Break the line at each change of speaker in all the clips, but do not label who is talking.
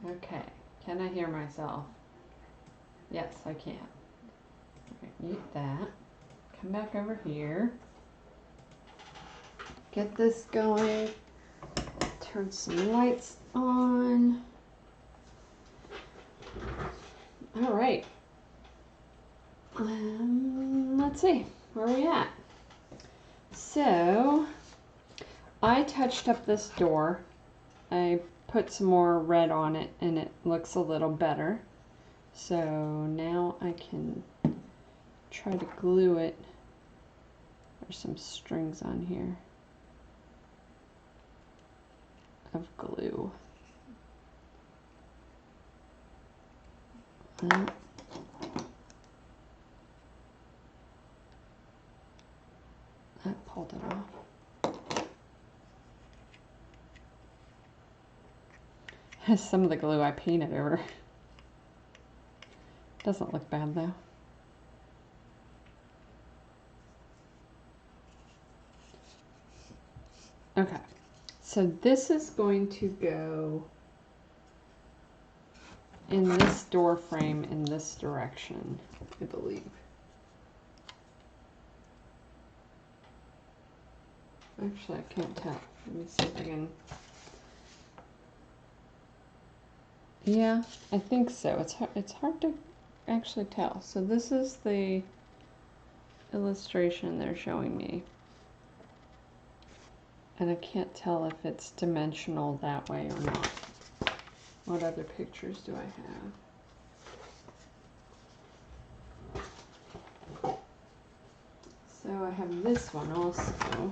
Okay, can I hear myself? Yes, I can. Okay, mute that. Come back over here. Get this going. Turn some lights on. All right. Let's see, where are we at? So, I touched up this door. I put some more red on it and it looks a little better. So now I can try to glue it. There's some strings on here of glue. That pulled it off. Some of the glue I painted over. Doesn't look bad though. Okay, so this is going to go in this door frame in this direction, I believe. Actually, I can't tell. Let me see if I can. Yeah, I think so. It's hard to actually tell. So this is the illustration they're showing me. And I can't tell if it's dimensional that way or not. What other pictures do I have? So I have this one also.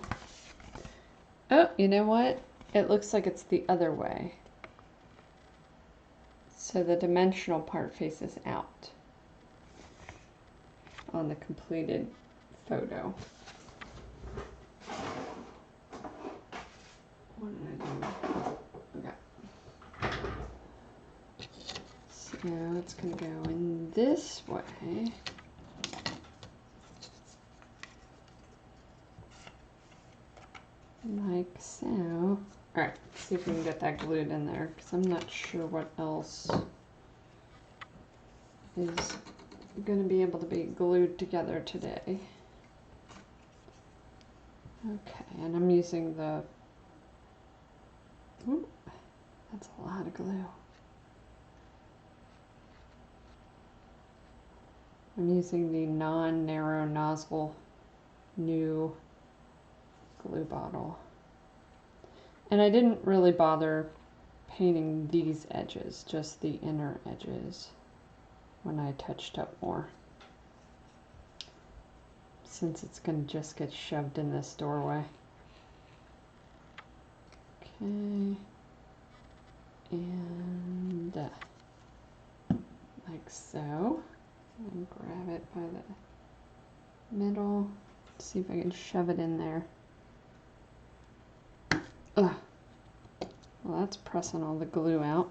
Oh, you know what? It looks like it's the other way. So the dimensional part faces out on the completed photo. What did I do? Okay. So it's going to go in this way. Like so. Alright, see if we can get that glued in there, because I'm not sure what else is going to be able to be glued together today. Okay, and I'm using the... Ooh, that's a lot of glue. I'm using the non-narrow nozzle new glue bottle. And I didn't really bother painting these edges, just the inner edges when I touched up more. Since it's going to just get shoved in this doorway. Okay. And like so. And grab it by the middle. See if I can shove it in there. Ugh. Well, that's pressing all the glue out.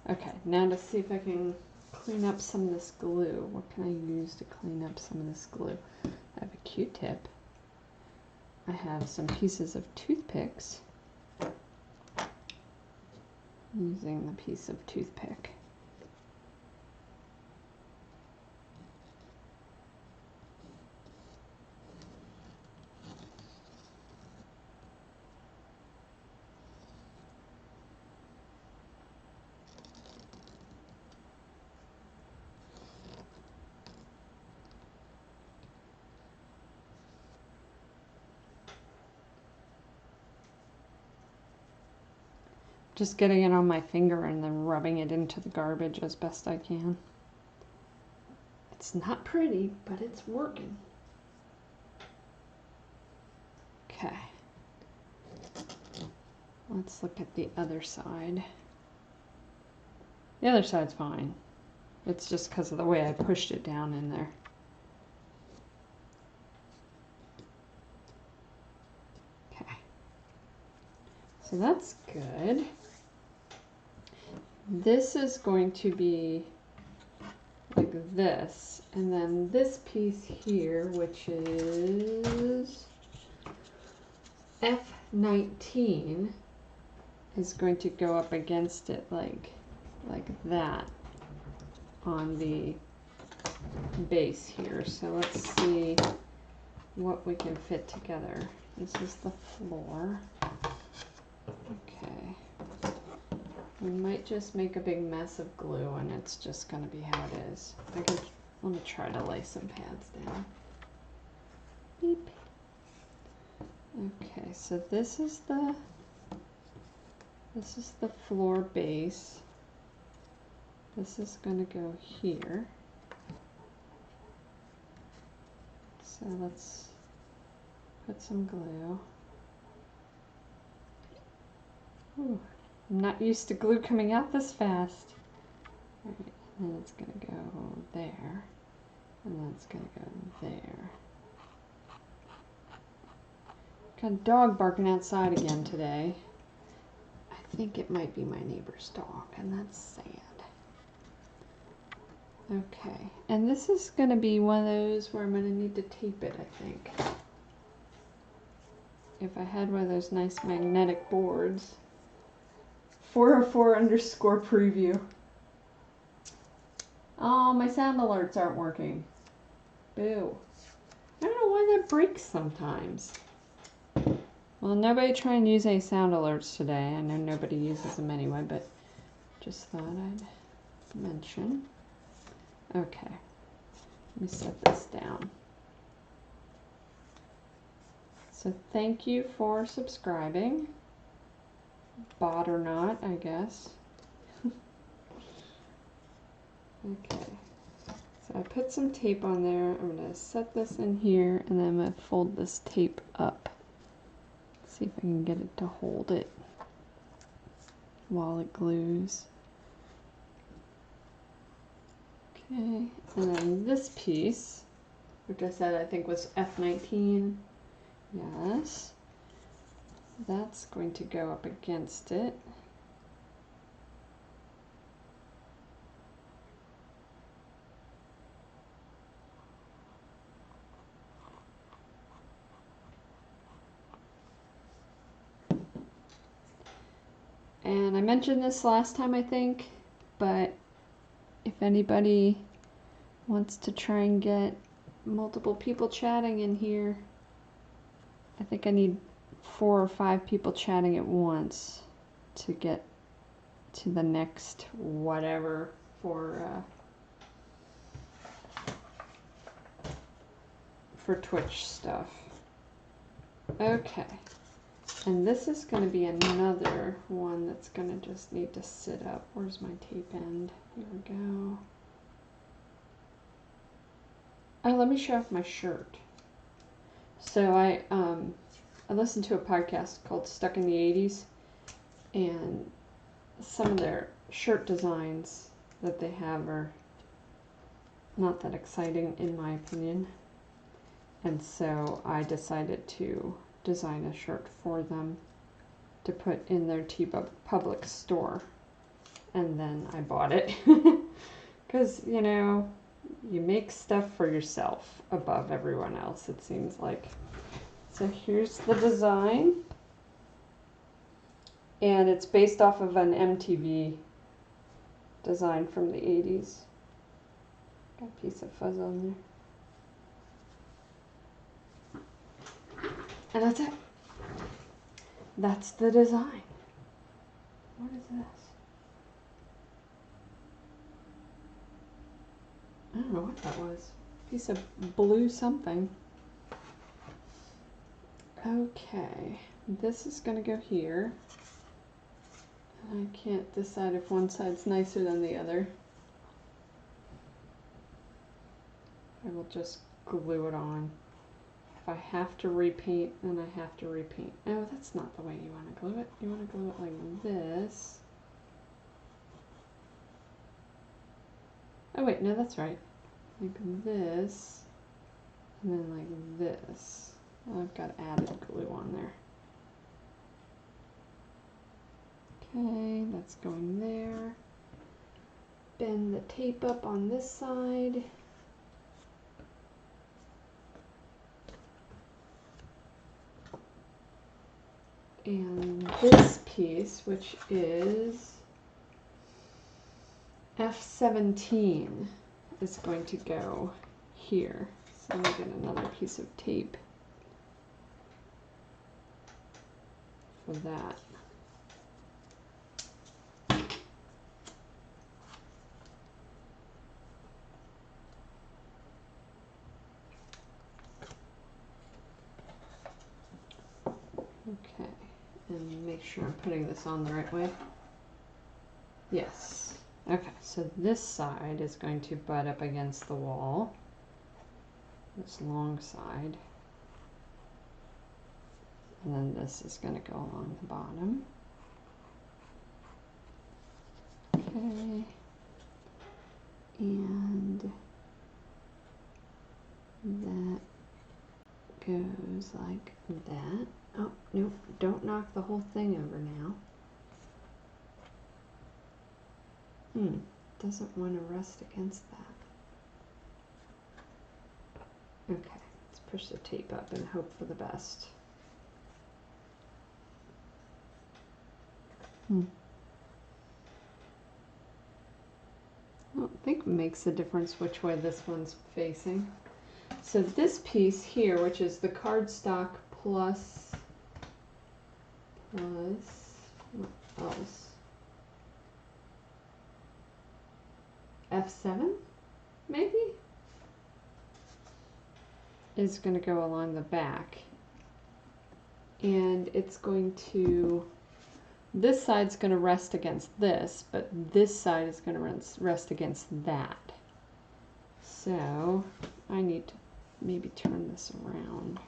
Okay, now to see if I can clean up some of this glue. What can I use to clean up some of this glue? I have a Q-tip. I have some pieces of toothpicks. Using the piece of toothpick. Just getting it on my finger and then rubbing it into the garbage as best I can. It's not pretty, but it's working. Okay. Let's look at the other side. The other side's fine. It's just because of the way I pushed it down in there. Okay. So that's good. This is going to be like this, and then this piece here, which is F19, is going to go up against it like like that on the base here. So let's see what we can fit together. This is the floor. Okay. We might just make a big mess of glue and it's just going to be how it is. Let me try to lay some pads down. Beep. Okay, so this is the floor base. This is going to go here. So let's put some glue. Ooh, I'm not used to glue coming out this fast. All right, and then it's going to go there, and then it's going to go there. Got a dog barking outside again today. I think it might be my neighbor's dog, and that's sad. Okay, and this is going to be one of those where I'm going to need to tape it, I think. If I had one of those nice magnetic boards. 404_preview. Oh, my sound alerts aren't working. Boo. I don't know why that breaks sometimes. Well, nobody try and use any sound alerts today. I know nobody uses them anyway, but just thought I'd mention. Okay. Let me set this down. So thank you for subscribing. Bot or not, I guess. Okay. So I put some tape on there. I'm going to set this in here and then I'm going to fold this tape up. See if I can get it to hold it while it glues. Okay, and then this piece, which I said I think was F19. Yes. That's going to go up against it. And I mentioned this last time, I think, but if anybody wants to try and get multiple people chatting in here, I think I need 4 or 5 people chatting at once to get to the next whatever for Twitch stuff. Okay. And this is going to be another one that's going to just need to sit up. Where's my tape end? Here we go. Oh, let me show off my shirt. So I listened to a podcast called Stuck in the 80s, and some of their shirt designs that they have are not that exciting in my opinion. And so I decided to design a shirt for them to put in their TeePublic store. And then I bought it. Because, you know, you make stuff for yourself above everyone else, it seems like. So here's the design. And it's based off of an MTV design from the 80s. Got a piece of fuzz on there. And that's it. That's the design. What is this? I don't know what that was. Piece of blue something. Okay. This is going to go here. I can't decide if one side's nicer than the other. I will just glue it on. If I have to repaint, then I have to repaint. Oh, that's not the way you want to glue it. You want to glue it like this. Oh wait, no, that's right. Like this, and then like this. I've got added glue on there. Okay, that's going there. Bend the tape up on this side. And this piece, which is F17 is going to go here. So I'm going to get another piece of tape for that. Okay, and make sure I'm putting this on the right way. Yes. Okay, so this side is going to butt up against the wall, this long side, and then this is going to go along the bottom. Okay, and that goes like that. Oh, no, don't knock the whole thing over now. Doesn't want to rest against that. Okay, let's push the tape up and hope for the best. I don't think it makes a difference which way this one's facing. So this piece here, which is the cardstock plus what else? F7, maybe? Is going to go along the back. And it's going to, this side's going to rest against this, but this side is going to rest against that. So I need to maybe turn this around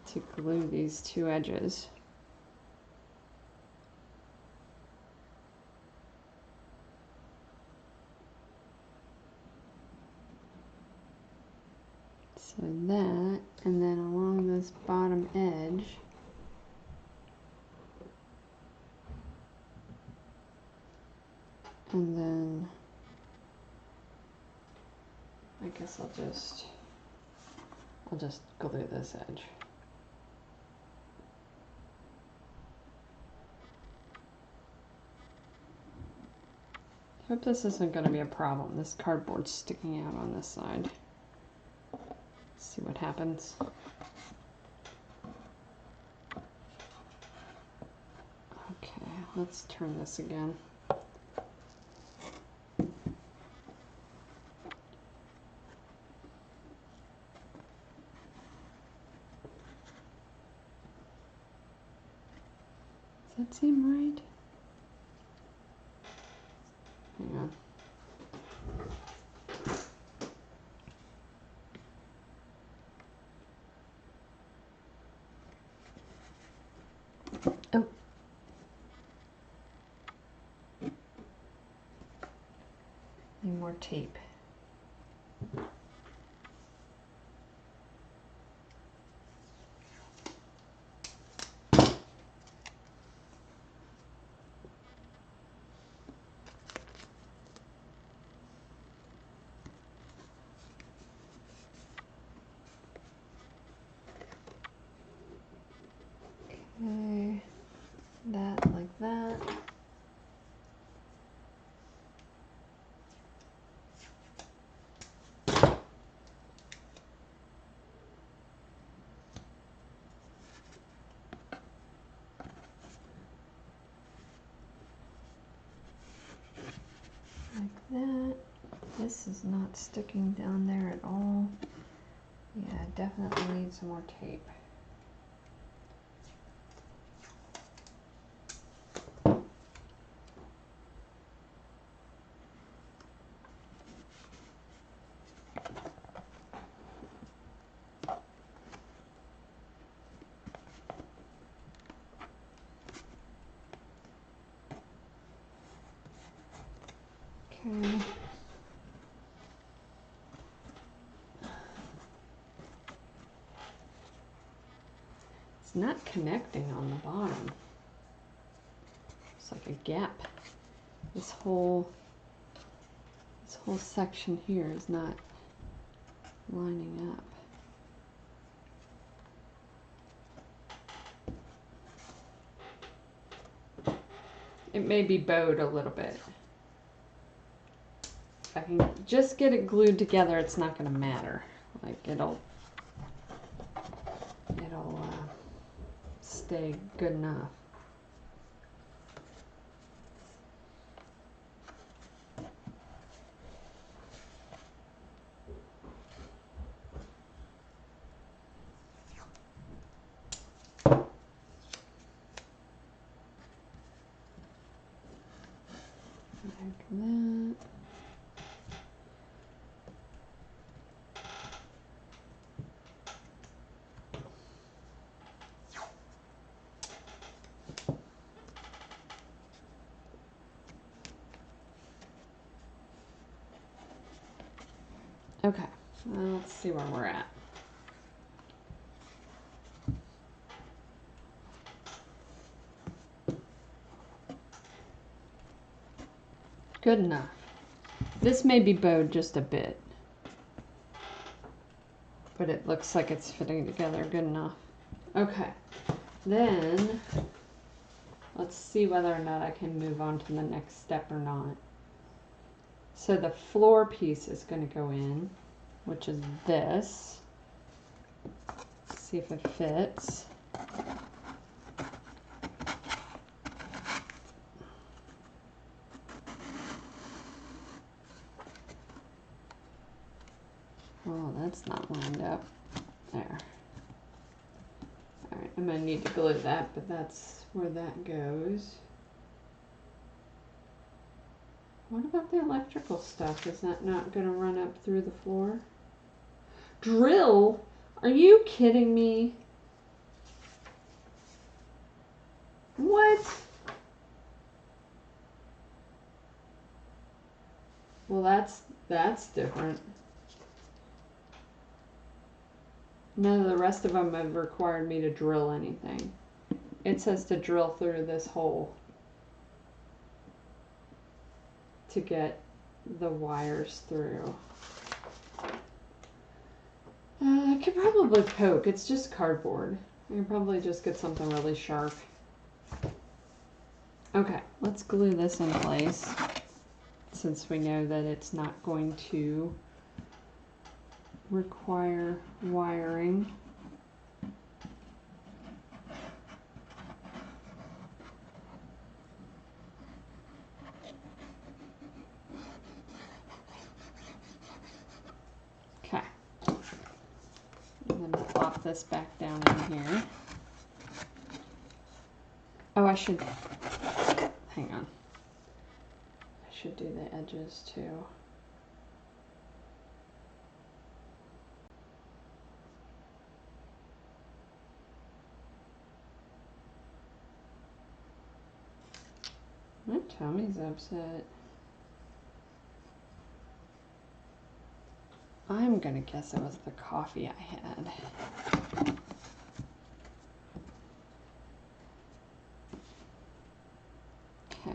to glue these two edges. So that, and then along this bottom edge, and then I guess I'll just glue this edge. Hope this isn't going to be a problem. This cardboard's sticking out on this side. Let's see what happens. Okay, let's turn this again. Does that seem right? Hang on. Oh. Need more tape. Okay, that like that. Like that. This is not sticking down there at all. Yeah, definitely need some more tape. Okay. It's not connecting on the bottom. It's like a gap. This whole section here is not lining up. It may be bowed a little bit. If I can just get it glued together, it's not going to matter. Like it'll stay good enough. Like that. Okay, well, let's see where we're at. Good enough. This may be bowed just a bit, but it looks like it's fitting together good enough. Okay, then let's see whether or not I can move on to the next step or not. So the floor piece is going to go in, which is this. Let's see if it fits. Oh, that's not lined up. There. Alright, I'm going to need to glue that, but that's where that goes. What about the electrical stuff? Is that not going to run up through the floor? Drill? Are you kidding me? What? Well, that's different. None of the rest of them have required me to drill anything. It says to drill through this hole to get the wires through. I could probably poke. It's just cardboard. I can probably just get something really sharp. Okay, let's glue this in place since we know that it's not going to require wiring. Okay. And then plop this back down in here. Oh, I should, hang on. I should do the edges too. My tummy's upset. I'm gonna guess it was the coffee I had. Okay.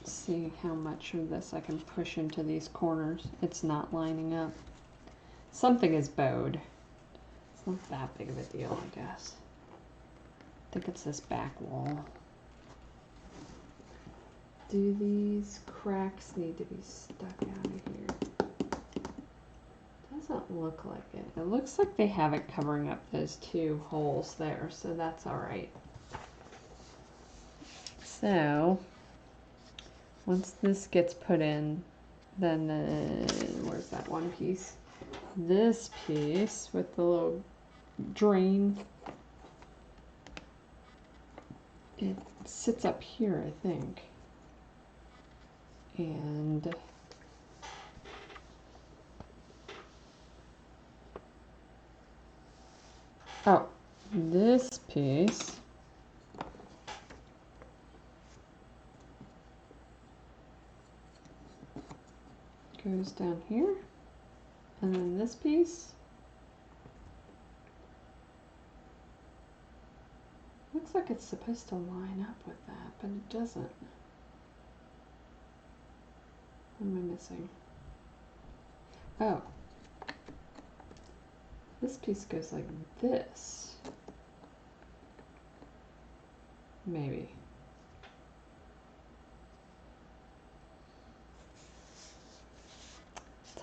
See how much of this I can push into these corners. It's not lining up. Something is bowed. It's not that big of a deal, I guess. I think it's this back wall. Do these cracks need to be stuck out of here? Doesn't look like it. It looks like they have it covering up those two holes there, so that's all right. So once this gets put in, then where's that one piece? This piece with the little drain, it sits up here, I think. And oh, this piece goes down here, and then this piece looks like it's supposed to line up with that, but it doesn't. What am I missing? Oh, this piece goes like this. Maybe.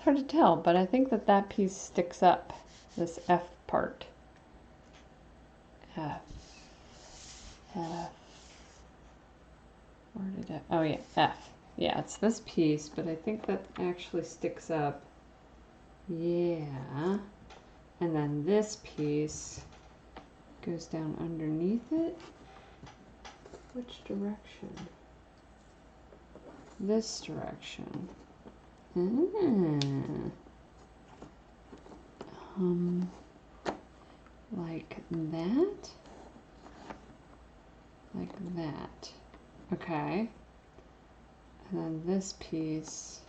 hard to tell, but I think that that piece sticks up, this F part. F. F. Where did it? Oh yeah, F. Yeah, it's this piece, but I think that actually sticks up. Yeah. And then this piece goes down underneath it. Which direction? This direction. Like that? Like that. Okay. And then this piece.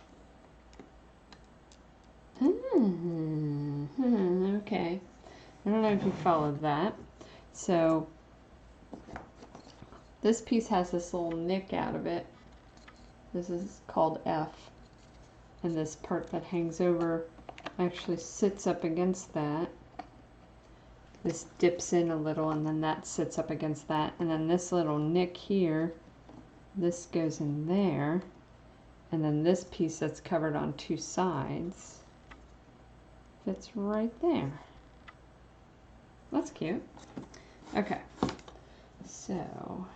Okay. I don't know if you followed that. So this piece has this little nick out of it. This is called F. And this part that hangs over actually sits up against that. This dips in a little, and then that sits up against that. And then this little nick here, this goes in there. And then this piece that's covered on two sides fits right there. That's cute. Okay. So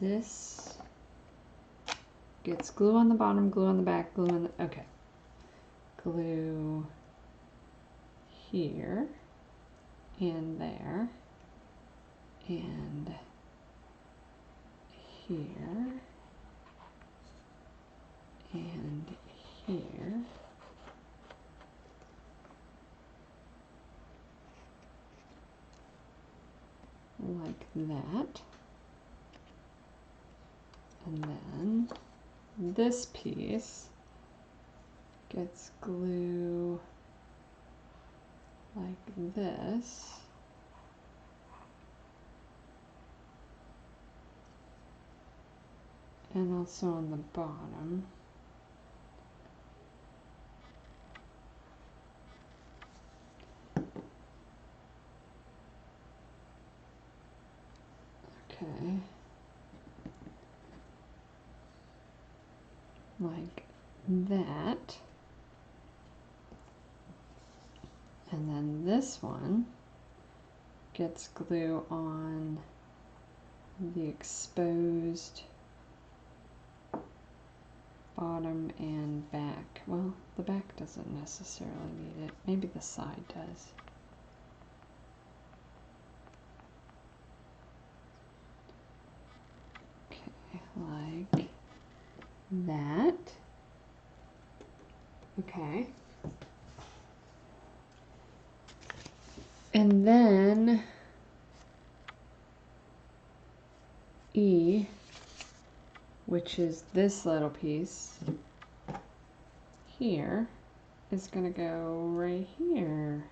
this gets glue on the bottom, glue on the back, glue on the, okay. Glue here and there and here and here. Like that. And then this piece gets glue like this. And also on the bottom. Okay. Like that. And then this one gets glue on the exposed bottom and back. Well, the back doesn't necessarily need it. Maybe the side does. Okay, like that. Okay. And then E, which is this little piece here, is going to go right here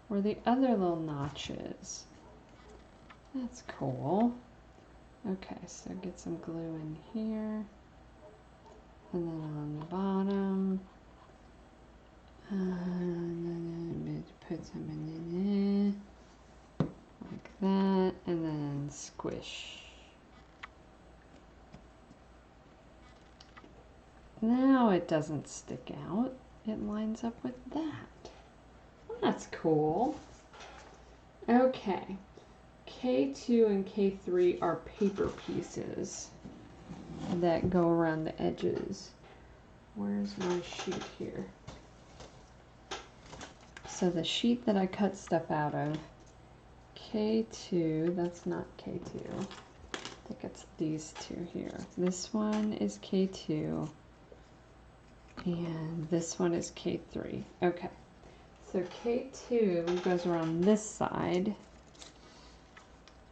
where the other little notch is. That's cool. Okay, so get some glue in here and then on the bottom. And then put some in there like that, and then squish. Now it doesn't stick out. It lines up with that. Well, that's cool. Okay. K2 and K3 are paper pieces that go around the edges. Where's my sheet here? So the sheet that I cut stuff out of, K2, that's not K2. I think it's these two here. This one is K2, and this one is K3. Okay, so K2 goes around this side.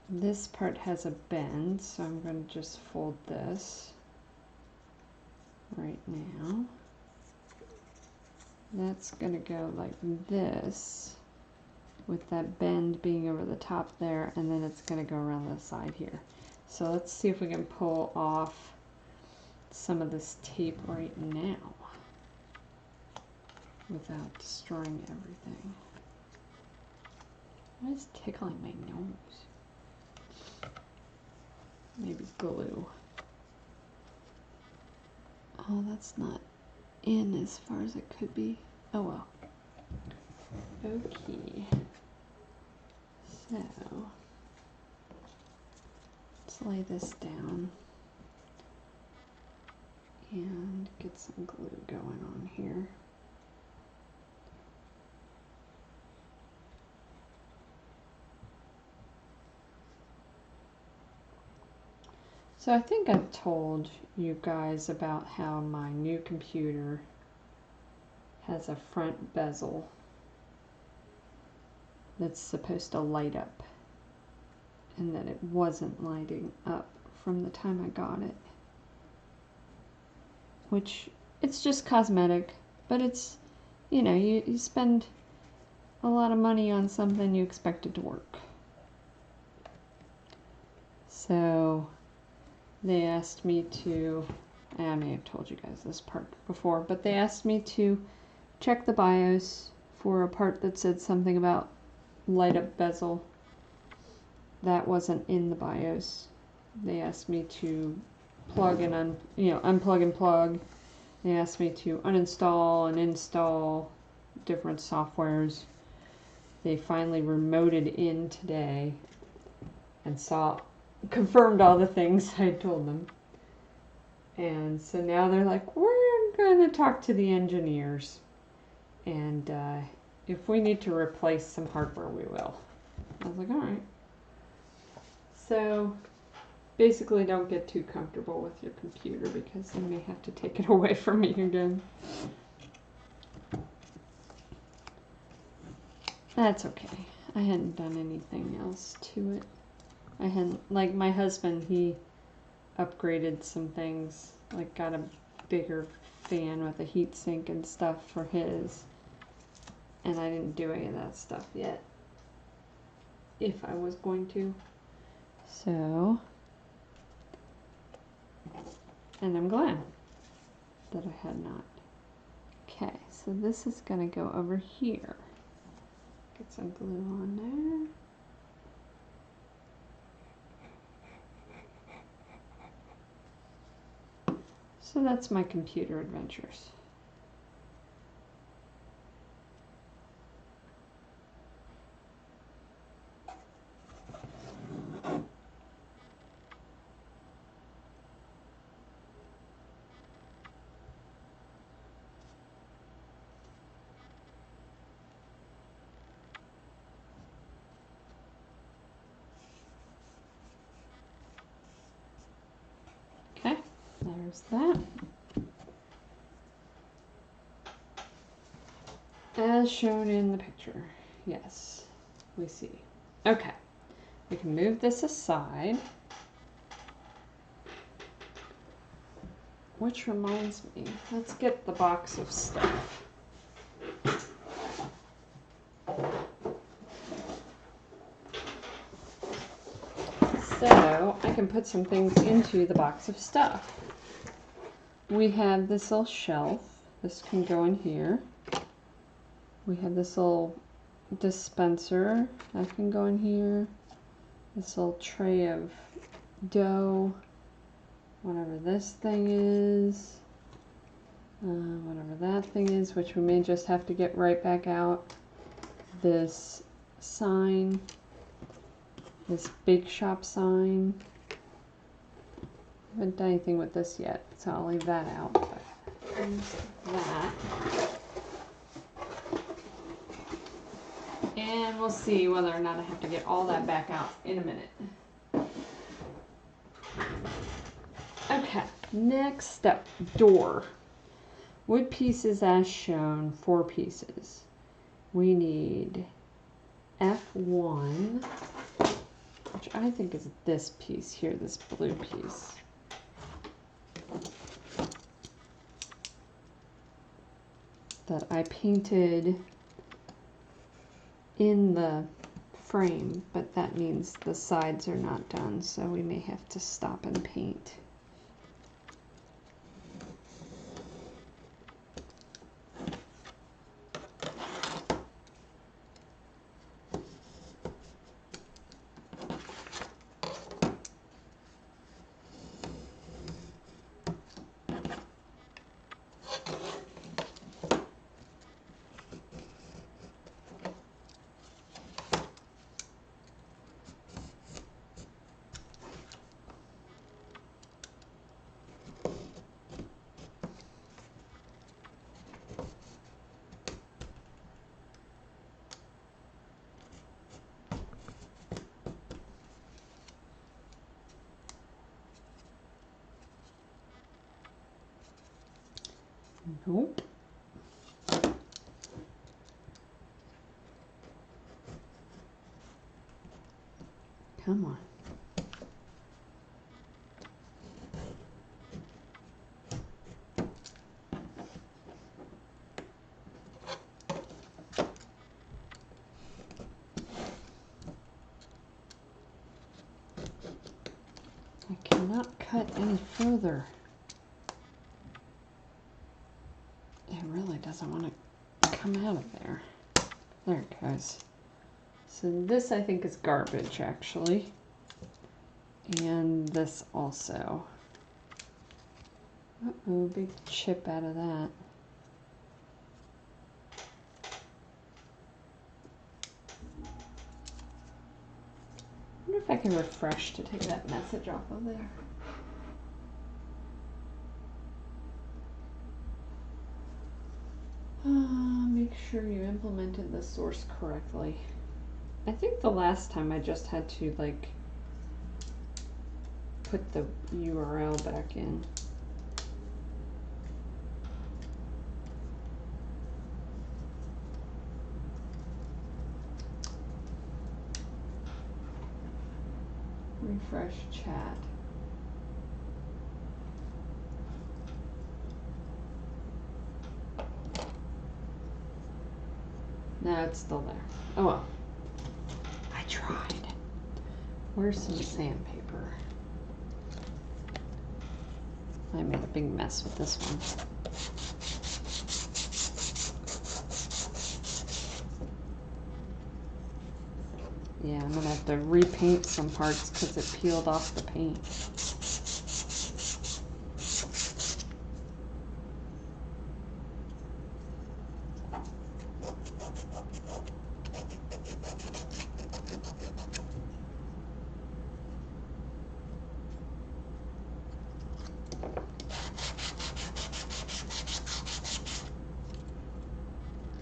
This part has a bend, so I'm going to just fold this right now. That's going to go like this, with that bend being over the top there, and then it's going to go around the side here. So let's see if we can pull off some of this tape right now without destroying everything. Why is it tickling my nose? Maybe glue. Oh, that's not in as far as it could be. Oh well. Okay. So let's lay this down and get some glue going on here. So I think I've told you guys about how my new computer has a front bezel that's supposed to light up, and that it wasn't lighting up from the time I got it. Which, it's just cosmetic, but it's, you know, you spend a lot of money on something, you expect it to work. So they asked me to, I may have told you guys this part before, but they asked me to check the BIOS for a part that said something about light up bezel. That wasn't in the BIOS. They asked me to plug and unplug and plug. They asked me to uninstall and install different softwares. They finally remoted in today and confirmed all the things I told them. And so now they're like, we're going to talk to the engineers. And if we need to replace some hardware, we will. I was like, all right. So basically, don't get too comfortable with your computer because they may have to take it away from me again. That's okay. I hadn't done anything else to it. I hadn't, like my husband, he upgraded some things, like got a bigger fan with a heat sink and stuff for his. And I didn't do any of that stuff yet, if I was going to. So, and I'm glad that I had not. Okay, so this is going to go over here. Get some glue on there. So that's my computer adventures. Okay, there's that. As shown in the picture. Yes, we see. Okay, we can move this aside. Which reminds me, let's get the box of stuff. So I can put some things into the box of stuff. We have this little shelf. This can go in here. We have this little dispenser that can go in here. This little tray of dough. Whatever this thing is. Whatever that thing is, which we may just have to get right back out. This sign. This bake shop sign. I haven't done anything with this yet, so I'll leave that out. But there's that. And we'll see whether or not I have to get all that back out in a minute. Okay, next step, door. Wood pieces as shown, 4 pieces. We need F1, which I think is this piece here, this blue piece. That I painted in the frame, but that means the sides are not done, so we may have to stop and paint. Nope. Come on. I cannot cut any further. It really doesn't want to come out of there. There it goes. So this I think is garbage actually. And this also. Uh-oh, big chip out of that. I wonder if I can refresh to take that message off of there. Make sure you implemented the source correctly. I think the last time I just had to like put the URL back in. Refresh chat. No, it's still there. Oh well. I tried. Where's some sandpaper? I made a big mess with this one. Yeah, I'm gonna have to repaint some parts because it peeled off the paint.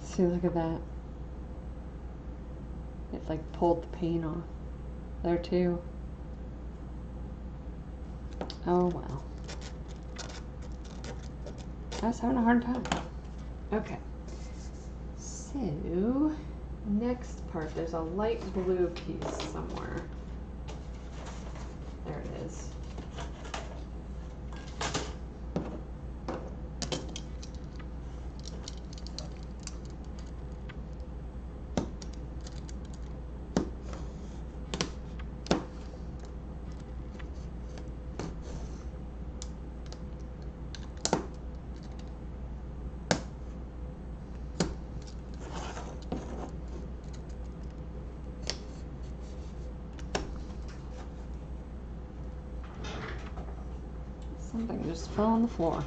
See, look at that. It like pulled the paint off there too. Oh well. I was having a hard time. Okay. So, next part, there's a light blue piece somewhere. There it is. Something just fell on the floor.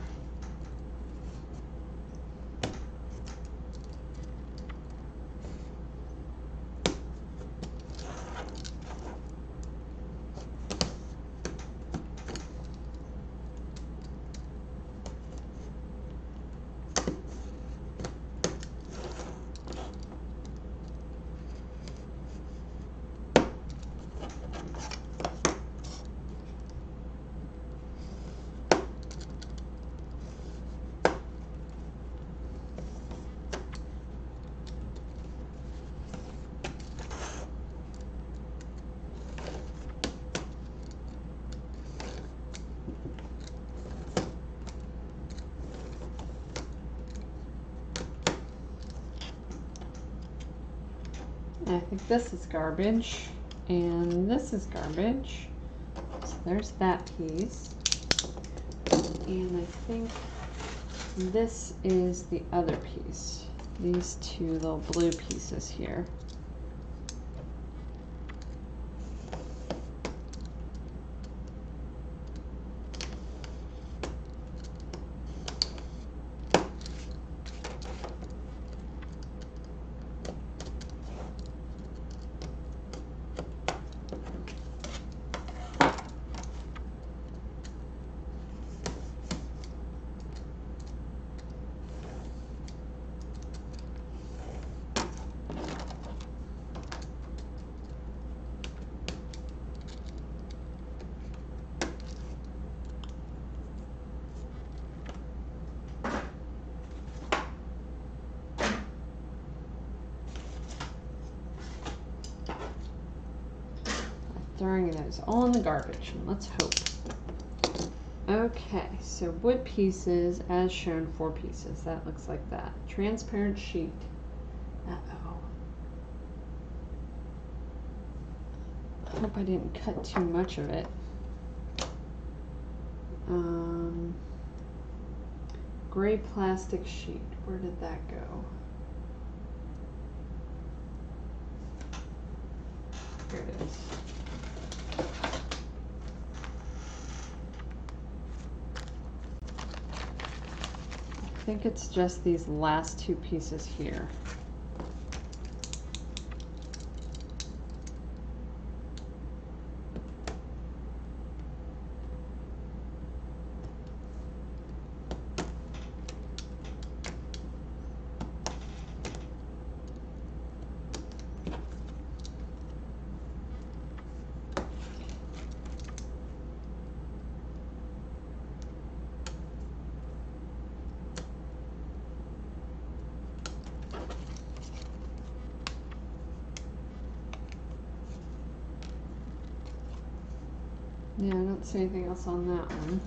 I think this is garbage, and this is garbage. So there's that piece. And I think this is the other piece. These two little blue pieces here. throwing those all in the garbage. Let's hope. Okay, so wood pieces, as shown, 4 pieces. That looks like that. Transparent sheet. Uh-oh. I hope I didn't cut too much of it. Gray plastic sheet. Where did that go? Here it is. I think it's just these last 2 pieces here. Yeah, I don't see anything else on that one.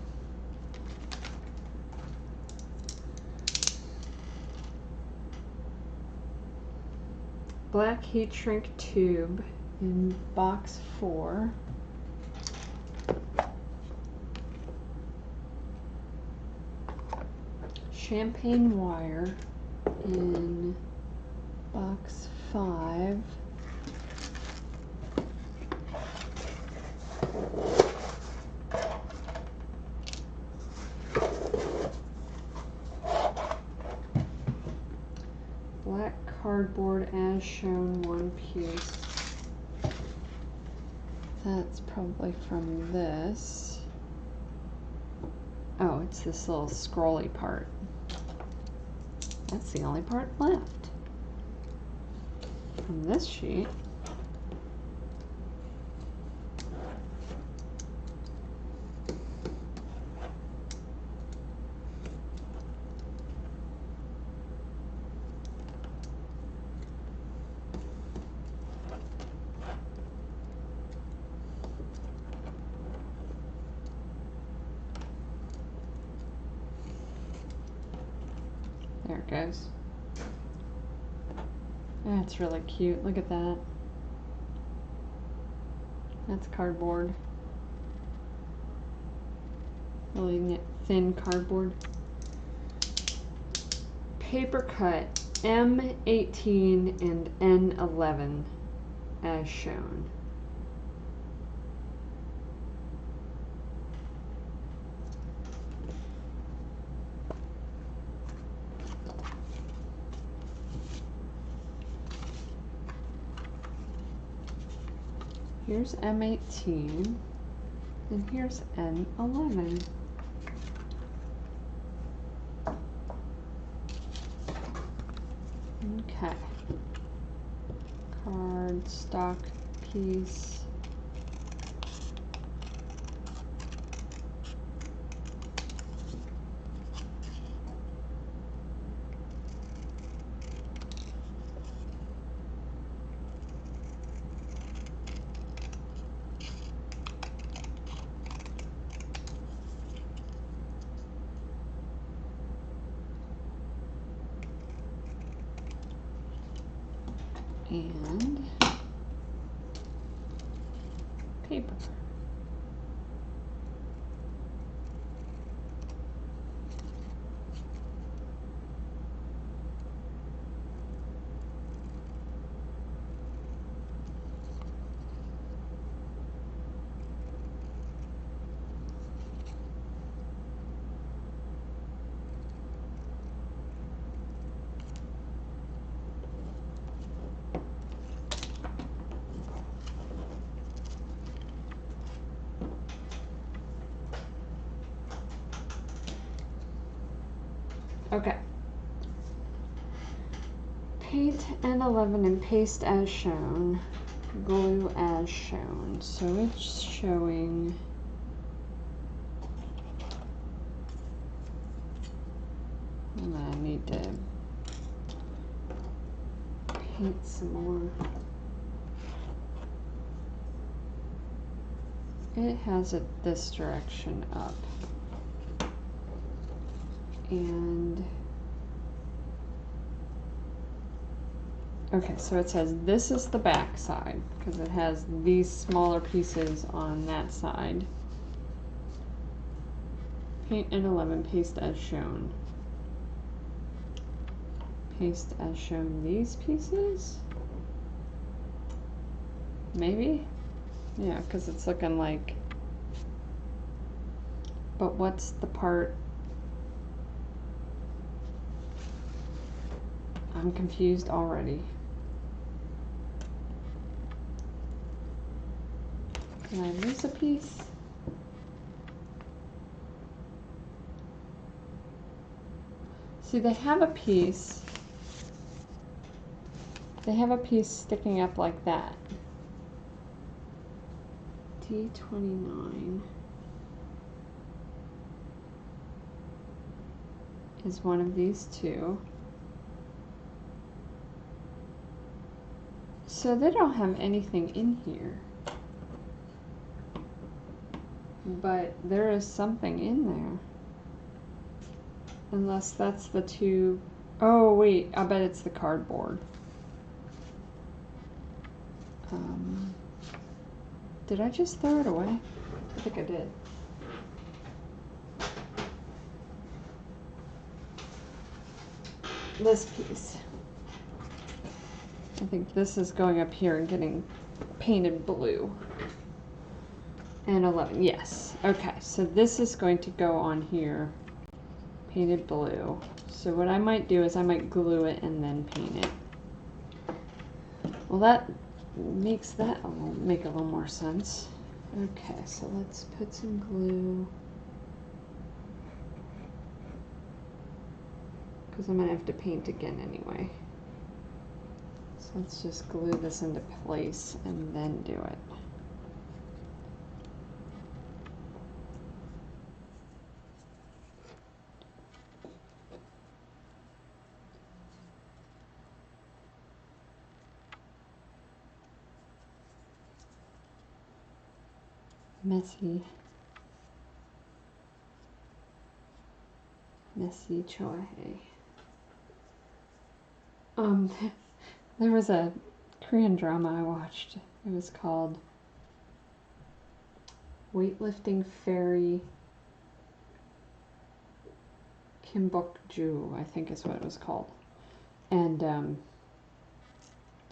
Black heat shrink tube in box 4. Champagne wire in box 5. Black cardboard as shown, 1 piece. That's probably from this. Oh, it's this little scrolly part. That's the only part left from this sheet. There it goes. That's really cute. Look at that. That's cardboard. Really thin cardboard. Paper cut M18 and N11 as shown. Here's M18 and here's N11. Okay. Card stock piece. And paper. Okay. Paint N11 and paste as shown. Glue as shown. So it's showing and I need to paint some more. it has it this direction up. And okay, so it says this is the back side because it has these smaller pieces on that side. Paint in 11, paste as shown. Paste as shown these pieces? Maybe? Yeah, because it's looking like, but what's the part? I'm confused already. Can I lose a piece? See, they have a piece. They have a piece sticking up like that. D29 is one of these two. So they don't have anything in here. But there is something in there. Unless that's the two. Oh wait, I bet it's the cardboard. Did I just throw it away? I think I did. This piece. I think this is going up here and getting painted blue. And 11, yes. Okay, so this is going to go on here, painted blue. So what I might do is I might glue it and then paint it. Well, that makes that make a little more sense. Okay, so let's put some glue. Because I'm going to have to paint again anyway. So let's just glue this into place and then do it. Messy Choahe. There was a Korean drama I watched. It was called Weightlifting Fairy Kimbokju, I think is what it was called. And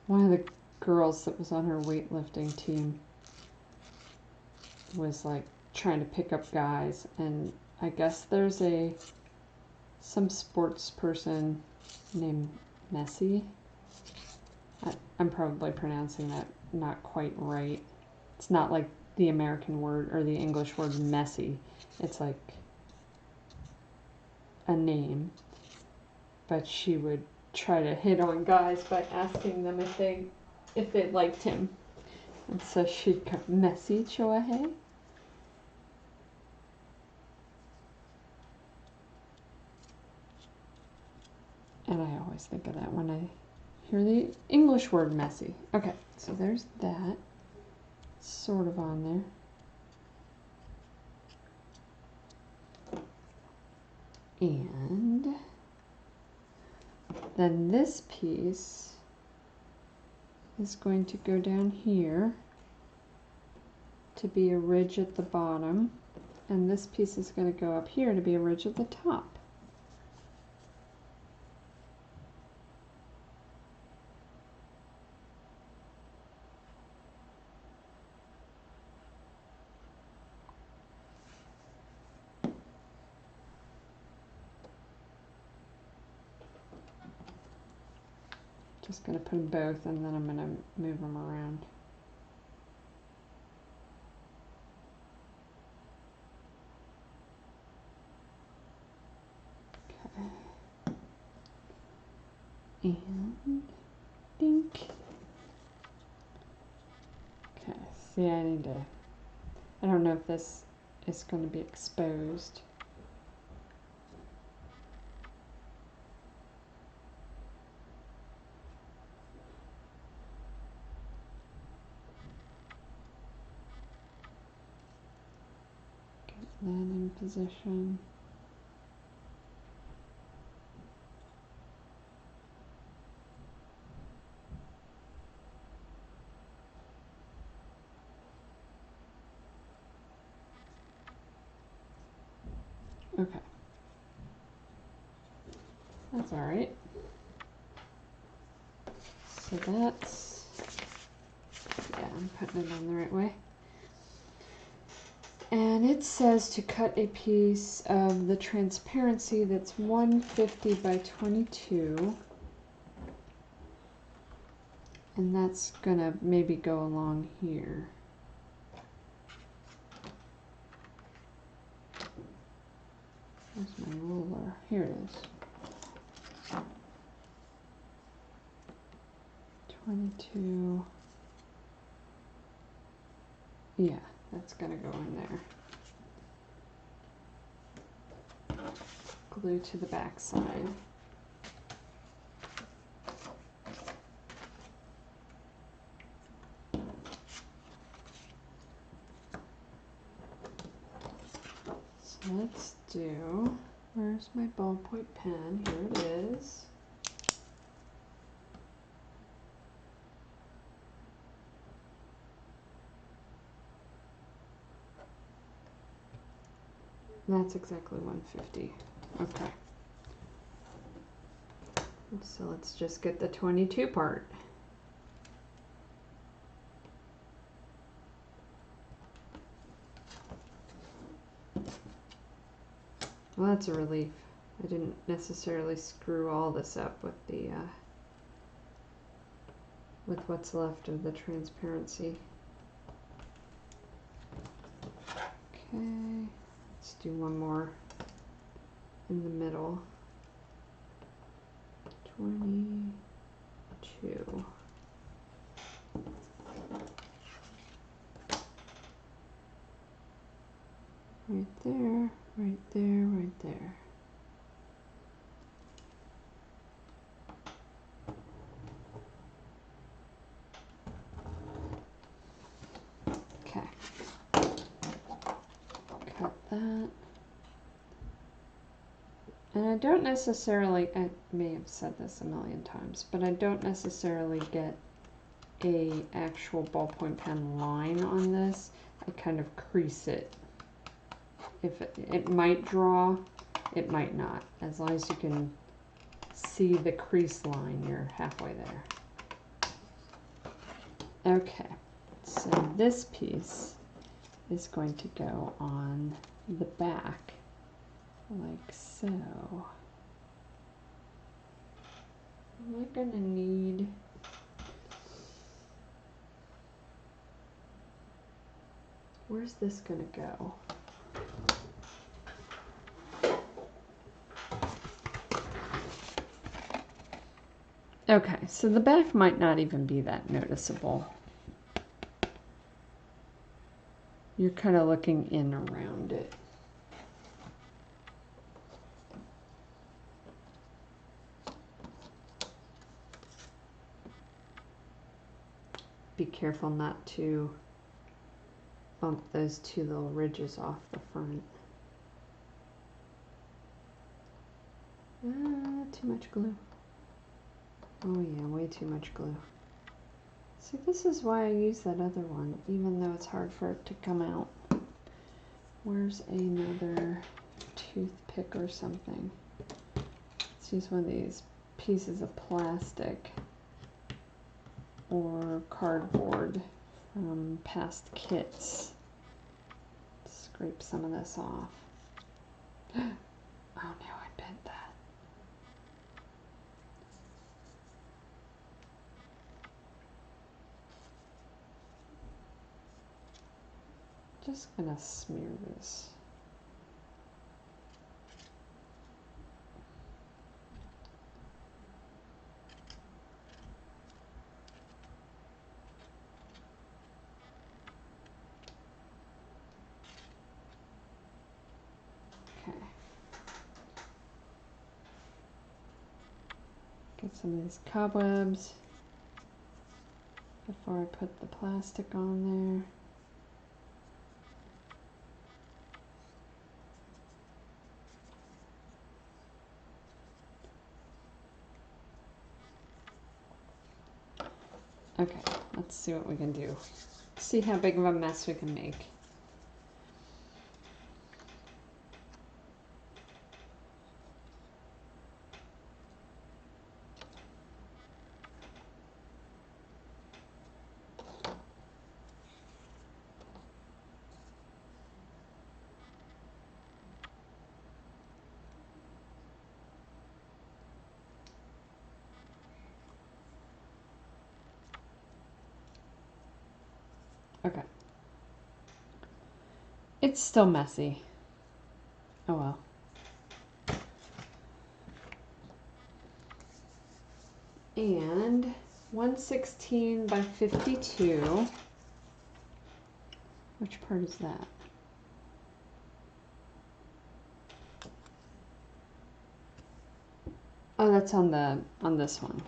one of the girls that was on her weightlifting team was like trying to pick up guys, and I guess there's some sports person named Messi. I'm probably pronouncing that not quite right. It's not like the American word or the English word messy. It's like a name. But she would try to hit on guys by asking them if they liked him. And so she'd go, Messy Choahe? And I always think of that when I hear the English word messy. Okay, so there's that. Sort of on there. And then this piece is going to go down here to be a ridge at the bottom. And this piece is going to go up here to be a ridge at the top. Just going to put them both, and then I'm going to move them around. Okay. And dink. Okay, see, I don't know if this is going to be exposed. Landing position. Okay. That's all right. So that's, yeah, I'm putting it on the right way. And it says to cut a piece of the transparency that's 150 by 22. And that's gonna maybe go along here. Where's my ruler? Here it is. 22. Yeah, that's gonna go in there. Glue to the back side. So let's do, where's my ballpoint pen? Here it is. That's exactly 150. Okay. So let's just get the 22 part. Well, that's a relief. I didn't necessarily screw all this up with the with what's left of the transparency. Okay, let's do one more in the middle. 22. Right there, right there, right there. Okay. Cut that. And I don't necessarily, I may have said this a million times, but I don't necessarily get a actual ballpoint pen line on this. I kind of crease it. If it might draw, it might not. As long as you can see the crease line, you're halfway there. Okay, so this piece is going to go on the back, like so. Am I gonna need, where's this gonna go? Okay, so the back might not even be that noticeable. You're kind of looking in around it. Be careful not to bump those two little ridges off the front. Too much glue. Oh yeah, way too much glue. See, this is why I use that other one, even though it's hard for it to come out. Where's another toothpick or something? Let's use one of these pieces of plastic or cardboard from past kits. Scrape some of this off. Oh no, I bent that. Just gonna smear this. Okay. Get some of these cobwebs before I put the plastic on there. Okay, let's see what we can do. See how big of a mess we can make. Okay. It's still messy. Oh well. And 116 by 52. Which part is that? Oh, that's on this one.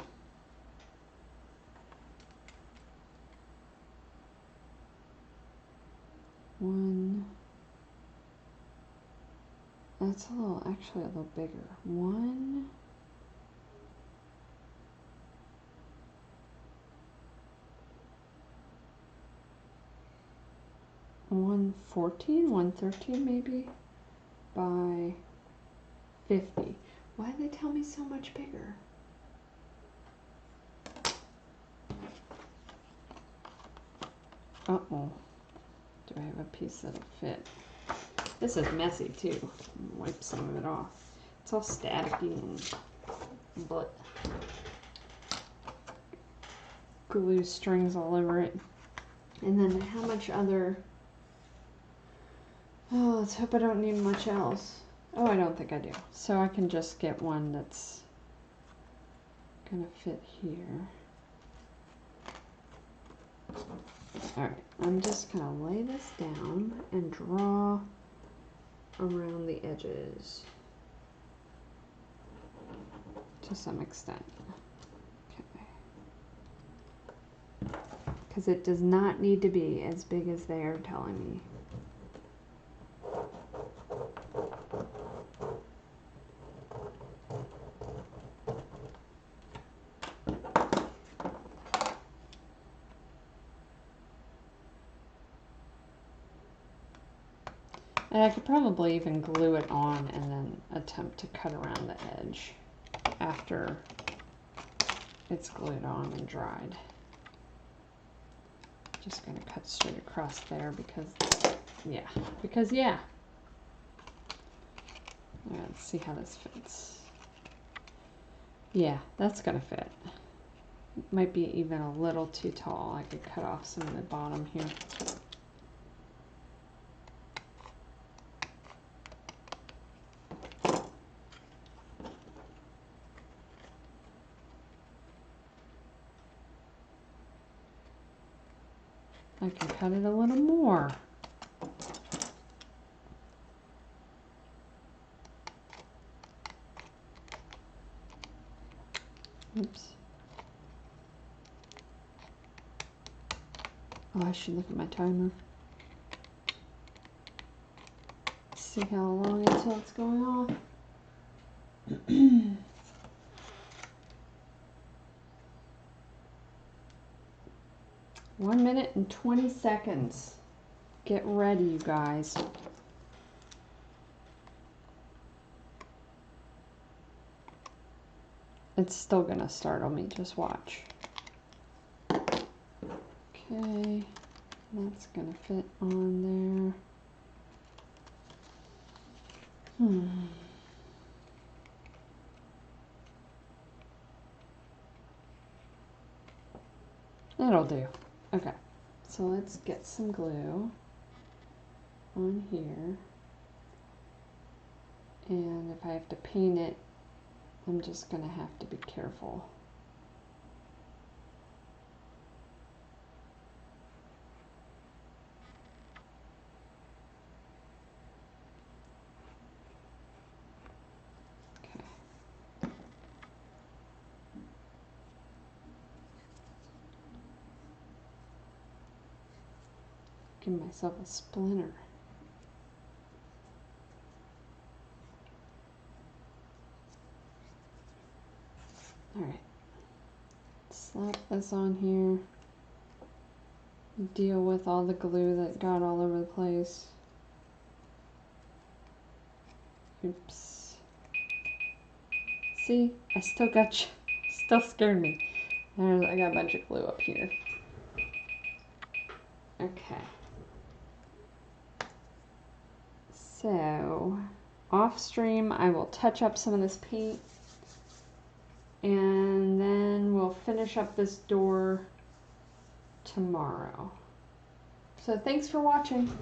That's actually a little bigger. 113 maybe by 50. Why did they tell me so much bigger? Uh-oh. Do I have a piece that'll fit? This is messy too. Wipe some of it off. It's all staticky and glue strings all over it. And then how much other... Oh, let's hope I don't need much else. Oh, I don't think I do. So I can just get one that's gonna fit here. Alright, I'm just gonna lay this down and draw around the edges to some extent. Okay. Because it does not need to be as big as they are telling me. And I could probably even glue it on and then attempt to cut around the edge after it's glued on and dried. Just going to cut straight across there because yeah. All right, let's see how this fits. Yeah, that's going to fit. It might be even a little too tall. I could cut off some of the bottom here. I can cut it a little more. Oops. Oh, I should look at my timer. See how long until it's going off. 1 minute and 20 seconds. Get ready, you guys. It's still gonna startle me, just watch. Okay, that's gonna fit on there. That'll do. Okay, so let's get some glue on here. And if I have to paint it, I'm just gonna have to be careful. Okay. Give myself a splinter. All right. Slap this on here. deal with all the glue that got all over the place. Oops. See, I still got you. Still scared me. I got a bunch of glue up here. Okay. So, off stream, I will touch up some of this paint. And then we'll finish up this door tomorrow. So thanks for watching.